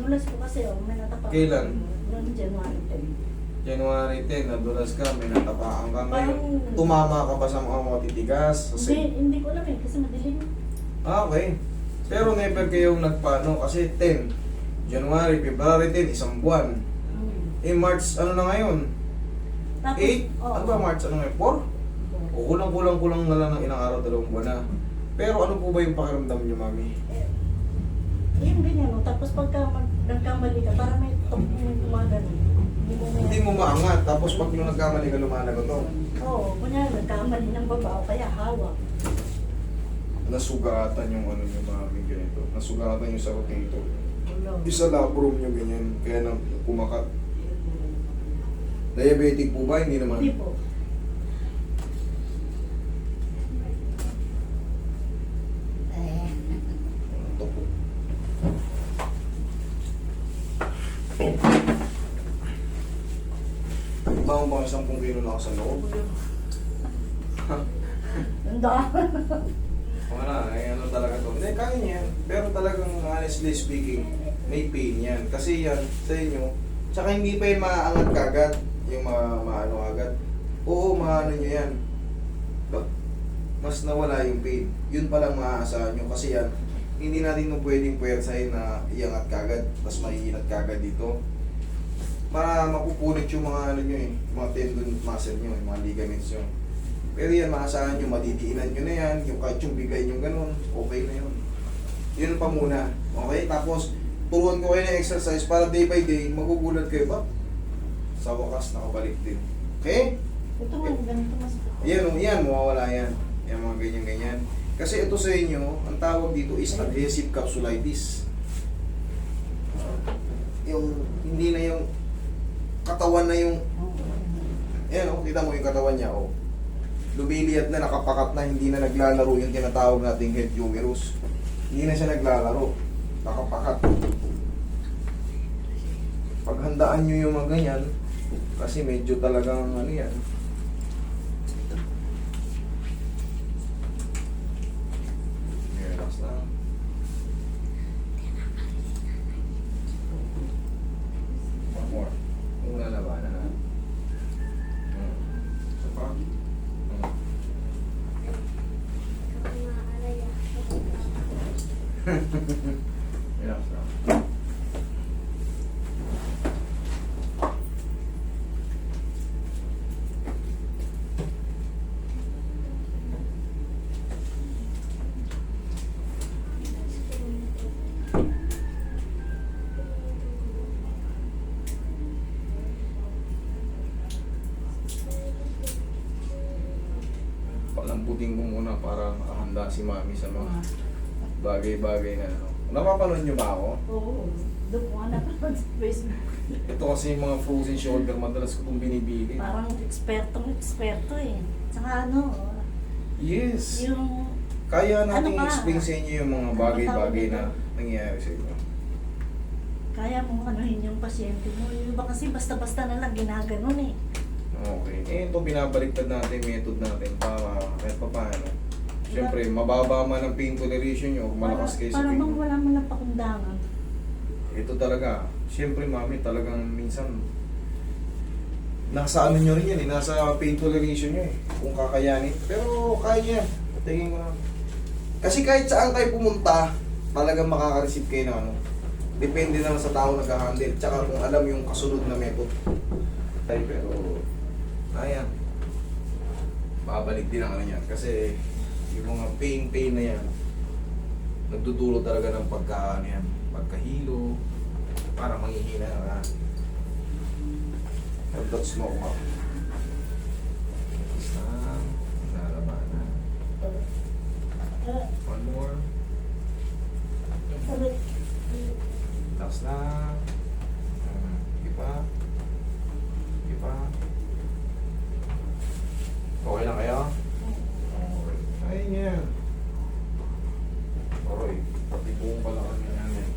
nadulas ko kasi, may natapak. Kailan? Noong January 10. January 10, nadulas ka, may natapaan ka ngayon. Parang- Tumama ka ba sa mga matitigas? Hindi ko alam eh, kasi madilim. Okay. Pero never kayong nagpaano kasi 10. January, February 10, isang buwan. March, ano na ngayon? Tapos, 8? oo. Ano ba March? Ano ngayon? 4? O kulang na lang ng ilang araw, 2 buwan na. Pero ano po ba yung pakiramdam niyo, mami? Yung ganyan, no? Tapos pagka nagkamali ka, parang may gumagano. Hindi mo maangat, tapos pag yung nagkamali ka, lumalagot to. Oo, kunyari nagkamali ng baba o kaya hawak. Nasugatan yung ano niyo, mami, ganito. Nasugatan yung sa rotator. Ulo. Isa labrum niyo ganyan, kaya nang kumakat. Diabetic po ba? Hindi naman. Hindi po. Ito po. Bang bang 10 kilo na ako sa loob. Ang daan. Wala, ano talaga to. Hindi, kaya niya yan. Pero talagang honestly speaking, may pain yan. Kasi yan, sa inyo, tsaka hindi pa yung maaangat kagad. Yung maano agad. Oo, maano nyo yan. Mas nawala yung pain. Yun palang maaasahan nyo. Kasi yan, hindi natin nung pwedeng puwersahin na iangat kagad. Tapos maiinat kagad dito. Para mapupunit yung mga ano nyo eh. Mga tendon muscle nyo, yung mga ligaments nyo. Pero yan, maasahan nyo, madidiinan nyo na yan, yung kahit yung bigay nyo ganun, okay na yun. Yun pa muna. Okay? Tapos, turuan ko kayo ng exercise para day by day, magugulat kayo ba? Sa wakas, nakabalik din. Okay? Ito nga, ganito mas. Yan, mawawala yan. Yan, mga ganyan-ganyan. Kasi ito sa inyo, ang tawag dito is adhesive capsulitis. Yung, hindi na yung katawan na yung, yan kita mo yung katawan niya, lumiliyad na, nakapakat na, hindi na naglalaro yung tinatawag nating head humerus. Hindi na siya naglalaro. Nakapakat. Paghandaan nyo yung mga ganyan, kasi medyo talagang ano yan. Relax na. One more. Kung lalabanan na. Isa pa. Relax na. Palambutin ko muna para makahanda si mami sa mga bagay-bagay na ano. Napapanood nyo ba ako? Oo. Doon ko nga napanood sa Facebook. Ito kasi yung mga frozen shoulder, madalas ko itong binibili. Parang eksperto eh. Tsaka ano, Yes! yung Kaya natin Ano ba? i-explain sa inyo yung mga bagay-bagay na nangyayari sa inyo. kaya mo anuhin yung pasyente mo. Yung iba kasi basta-basta na lang ginaganon eh. Okay. Ito binabaliktad natin, method natin para kahit pa paano. Siyempre, mababa man ang pain toleration nyo, malakas kayo sa Parang pain. bang wala man lang pakundangan. Ito talaga, siyempre mami, talagang minsan nasa ano nyo rin yan eh, nasa pain toleration nyo eh, kung kakayanin. Pero kaya yan, tingin ko na. Kasi kahit saan tayo pumunta, talagang makaka-receive kayo ng ano. Depende naman sa tao nag-handle, tsaka kung alam yung kasunod na method. Ay, pero, ayan. Babalik din ang ano yan, kasi yung mga pain na yan, nagdudulot talaga ng ano yan, pagkahilo, para manghihina na. And that's normal. Tapos na, nalabanan. One more. Tapos na. Ipa. Okay lang kayo? Okay. Ayun yan. Aroy, pati buong pala kami yan eh.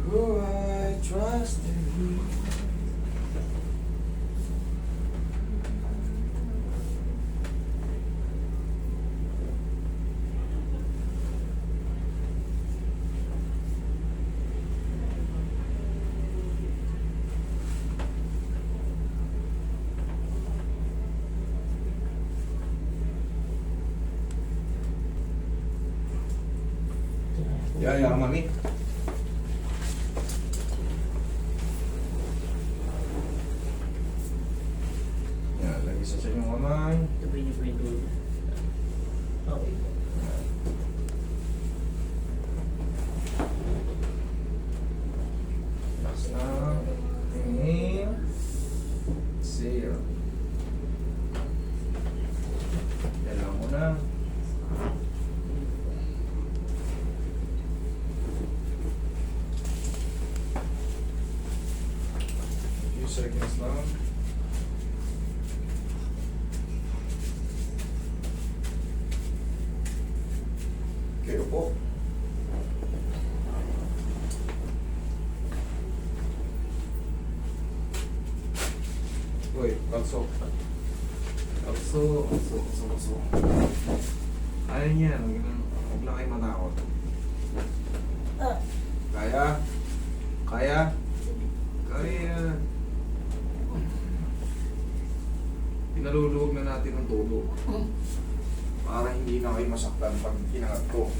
Who I trust in you. Yaya, mami. Yan, lagi sa inyong kamay. Tuloy niyo po yung dulo. Okay. Last na. Inhale. Exhale. Yan lang muna. Few seconds lang. Kayo po. Uy, kalso. Kalso. Ayaw niya, huwag lang kayo matakot. Ah, Kaya? Kaya? Kaya. Pinaluluwag na natin ang tulo. Para hindi na kayo masaktan pag kinangat ko.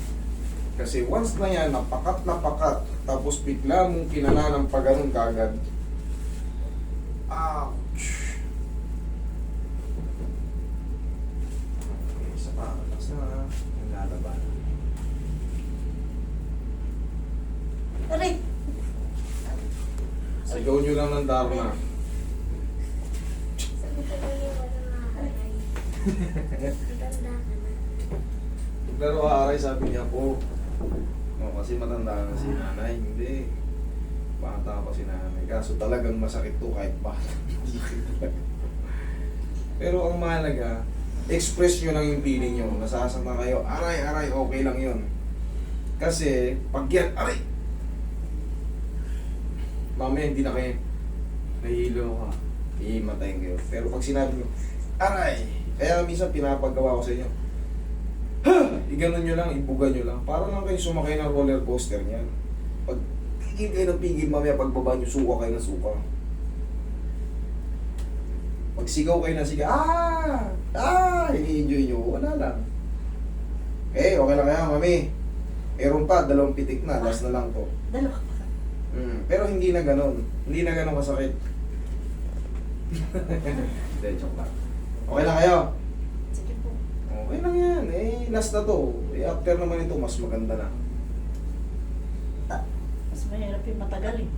Kasi once na yan, napakat, tapos bigla mong kinanan ng pagano'n kagad. Ouch! Okay, isa pa. Relax na. Nalalaban. aray! Sigaw nyo lang ng Dharma. Sabi ko lang yung wala makakaray. Matanda ka na. Pero aaray, sabi niya po. No, kasi matanda na si nanay. Hindi. Bata pa si nanay. Kaso talagang masakit to kahit bata. Pero ang mahalaga, express nyo lang yung feeling nyo. Nasasaktan kayo, aray, okay lang yun. Kasi, pag yan, aray! Mamaya hindi na kayo nahihilo ka. Iimatayin kayo. Pero pag sinabi nyo, aray! Kaya minsan pinapagawa ko sa inyo, ha! Iganon nyo lang, ibuga nyo lang. Para lang kayo sumakay ng roller coaster niyan. Pag pigil kayo ng pigil, mamaya pagbaba nyo, suka kayo ng suka. Pag sigaw kayo ng sigaw, i-enjoy nyo, wala lang. Okay lang kaya, mami. Meron pa, 2 pitik na, last na lang to. Dalawa pa. Pero hindi na ganon. Hindi na ganon kasakit. Hindi, joke lang. Okay na kayo? Sige po. Okay lang yan. Last na to. After naman ito, mas maganda na. Mas mahirap yung matagal eh.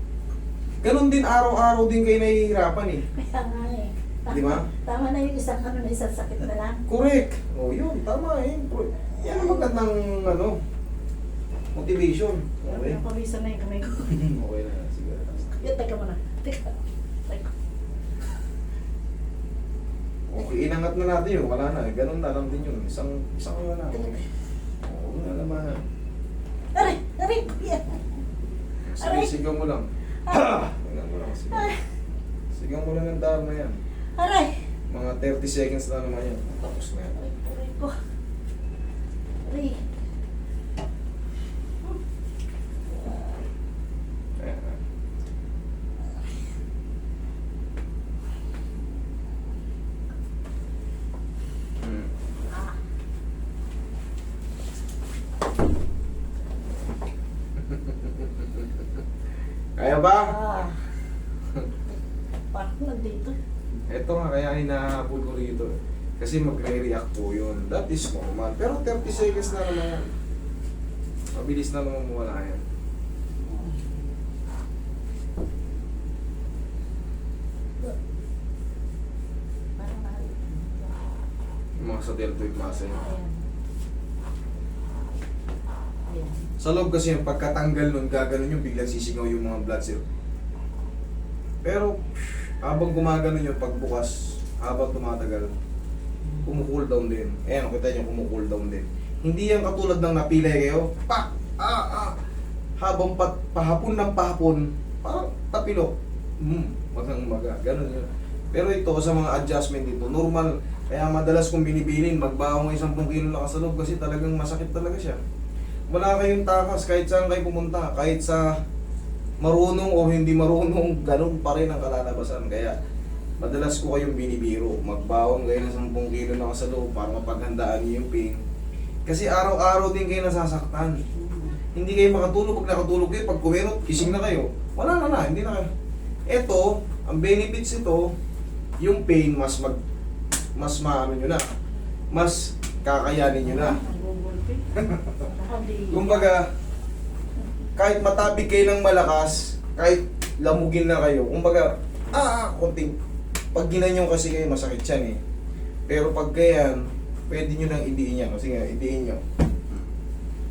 Ganon din, araw-araw din kayo nahihirapan eh. Kaya nga eh. Di ba? Tama na yung isang na isang sakit na lang. Correct. Yun, tama eh. Yan ang magandang, motivation. Pero Okay? pinapawisan na yung kamay ko. Okay na. Sige. Teka muna. Teka. Okay, inangat na natin yun. Wala na. Ganon na lang din yun. Isang na. Oo na naman. Aray! Aray! Yeah. Aray! Sigaw mo lang. Ah. Sigaw mo lang. Aray! Sigaw mo lang ng dharma yan. Aray! Mga 30 seconds na naman yan. Tapos na yan. Aray ko. Aray! Ayan na. Ah. Kaya ba? Ah. Parang nandito. Ito nga, kaya hinahabol ko rito. Kasi magre-react po yun. That is normal. Pero 30 seconds na naman yan. Mabilis na naman mawala yan. Parang Yung mga sa deltoid muscle. Ayan. Ayan. Sa loob kasi yung pagkatanggal nun, gaganon yung biglang sisigaw yung mga blood cell. Pero, habang gumagano yung pagbukas, habang tumatagal, kumukool down din. Ayan, kita nyo, kumukool down din. Hindi yan katulad ng napilay kayo, habang pahapon ng pahapon, parang tapilok. Magang maga, ganun yun. Pero ito, sa mga adjustment dito, normal. Kaya madalas kong binibilin, magbaho ng 10 kilo na sa loob kasi talagang masakit talaga siya. Wala kayong takas kahit saan kayo pumunta, kahit sa marunong o hindi marunong, ganun pa rin ang kalalabasan. Kaya madalas ko kayong binibiro, magbawang kayo ng 10 kilo na sa loob para mapaghandaan niyo yung pain. Kasi araw-araw din kayo nasasaktan. Hindi kayo makatulog. Pag nakatulog kayo, pag kumirot, gising na kayo. Wala na, hindi na kayo. Ito, ang benefits ito, yung pain mas maano nyo na. Mas kakayanin nyo na. Nagugulpi. Kumbaga, kahit matabig kayo ng malakas, kahit lamugin na kayo, kumbaga, konting, pag ginanyo kasi kayo, masakit yan eh. Pero pag ganyan, pwede nyo nang idiin yan. Sige, idiin nyo.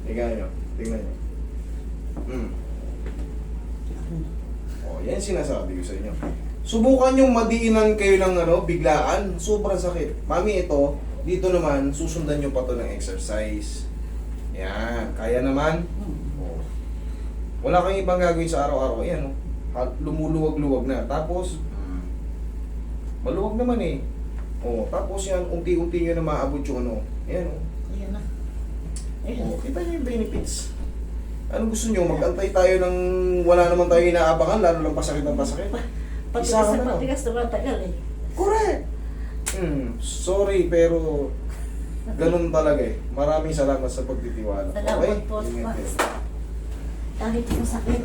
Tingnan nyo. Tingnan nyo. Yan sinasabi ko sa inyo. Subukan yung madiinan kayo ng biglaan. Sobrang sakit. Mami, ito, dito naman, susundan nyo pa to ng exercise. Yan. Kaya naman. Oh. Wala kang ibang gagawin sa araw-araw. Ayan, lumuluwag-luwag na. Tapos, maluwag naman eh. Oh, tapos yan, unti-unti nyo na maabot yung Ayan, oh. Ayan na. Ayan. Oh, kita nyo yung benefits. Ano gusto nyo? Mag-antay tayo ng wala naman tayo inaabangan, lalo lang pasakit ng pasakit. Patigas Isa ka na na. patigas, tumatagal eh. Correct! Sorry, pero ganun talaga eh. Maraming salamat sa pagtitiwala. Salamat po. Ingat kayo. Kahit yung sakit.